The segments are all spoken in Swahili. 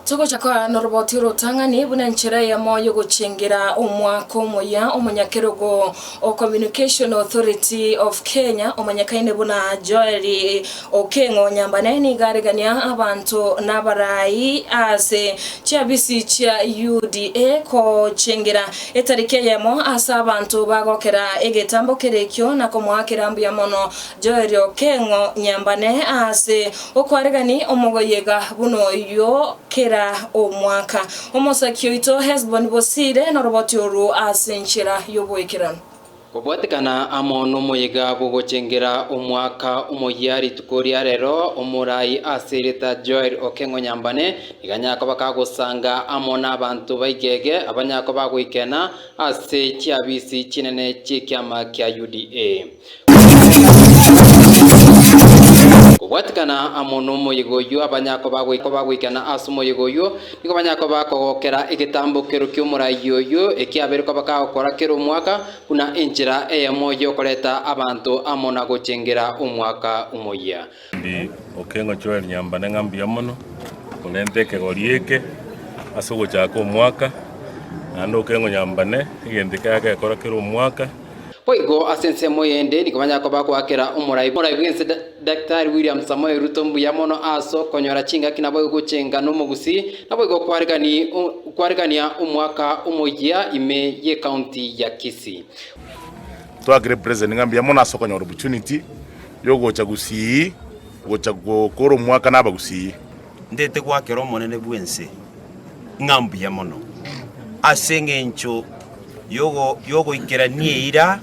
Togo chakwa noroboti rutangani buna nchera ya moyo guchingira umwaka umuya umunyakirugo o Communication Authority of Kenya umanyakaine buna Joel Okengo Nyambaneni garigania abantu nabarai ase chabisi cha UDA ko chingira etarike yamo asa abantu bagokera egetambo kerekyo na komwakira mbu ya mono Joel Okengo Nyambane ase okwarigani omugoyega buno yo kera omwaka omosakio ito Hesbon Bosire na roboti oru asenchira yoboikirano Kubwatikana amono moyega bugochengera omwaka umoyari tukoria rero omurai asirita Joel Okengo Nyambane iganyako bakagusanga amona abantu baigege abanyako bagwikena ase chiabisi chinene chikyama kya UDA Kubwatikana amono moyegoyo abanyako bagwikena ase moyegoyo niko banyako bakogokera igitambukiro ky'omurai yoyo ekiabereko bakagokora kero omwaka kuna enchira eyamoyo koleta abantu amona gochengera omwaka umoya ndi Okengo Joel Nyambane ngambia mono kunente kegorieke ase gochaka omwaka nando Okengo Nyambane igendeka yakekora kero omwaka Poigo asense moyende nikobanyako bakwakera umurai bwense Dr. William Samoei Ruto mbuya mono aso konyora chinga kinabo gucenga no mugusi naboigo kwarigania umwaka umoya ime ye county ya Kisii twagire president ngambia mono aso konyora opportunity yo gocha gusi gocha gukora umwaka nabagusi ndete gwakera omonene bwense ngambia mono asenge encho yogo ikera niira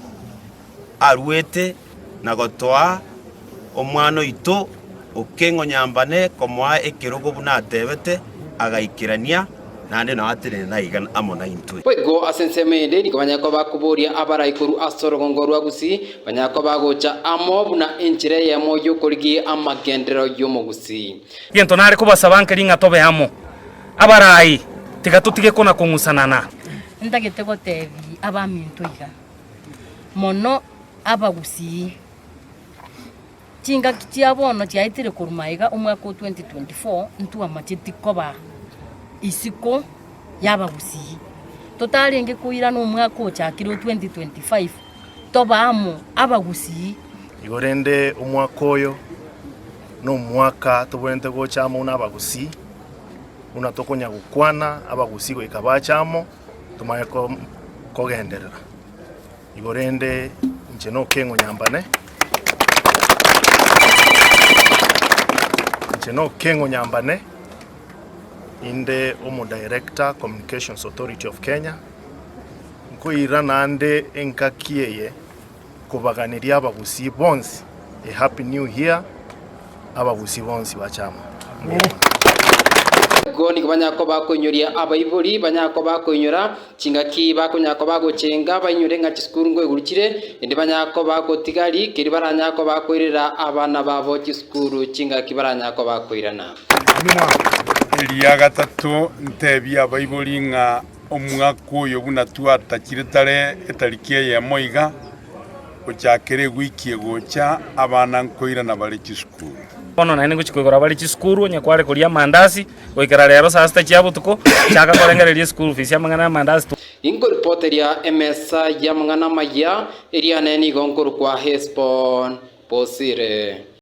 arwete na gotoa omwana ito Okengo Nyambane komwa ekirogo bunatebete agaikirania nande na atere na igan amona intwe Poigo asensemende nikobanyako bakuboria abaraikuru asorogongorwa gusi banyako bagocha amo buna enchire ya moyo korigi amagendero yomogusi Yento nare kubasaba ringa tobe amo abarai tigatutige kona kungusanana ndagete gotebi abamintu iga mono abagusi chinga kiabono kyaitire kurumaiga umwaka 2024 ntu amachiti koba isiko yabagusi totalenge kuira no umwaka ochakiro 2025 tobamo abagusi igorende umwaka oyo no mwaka tobwente gochamo una abagusi una tokonya gukwana abagusi go ikabachamo tumaye kogenderera igorende ncheno Okengo Nyambane ncheno Okengo Nyambane inde omo director Communications Authority of Kenya nkoira nande enkakieye kubaganiria abagusi bonsi a happy new year abagusi bonsi bachama Goni banyako bakonyoria abayibori banyako bakonyora chingaki bakonyako bagochenga banyure nga chiskuru ngo igurukire indi banyako bakotigari kiri baranyako bakoirira abana babo chiskuru chingaki baranyako bakoirana Eliya gatatu ntebi abayibori nga omwaka oyo bunatwatakire tare etarikie ya moiga ochakere gwikie gocha abana nkoirana bari chiskuru Ono nane guchikogora bali chiskuru nyakware kuria mandasi goikara rero sasta chiabo tuko chaka korengereria school fees yamangana mandasi Ingo reporteria MSA yamangana maya eria neni gonkuru kwa Hesbon Bosire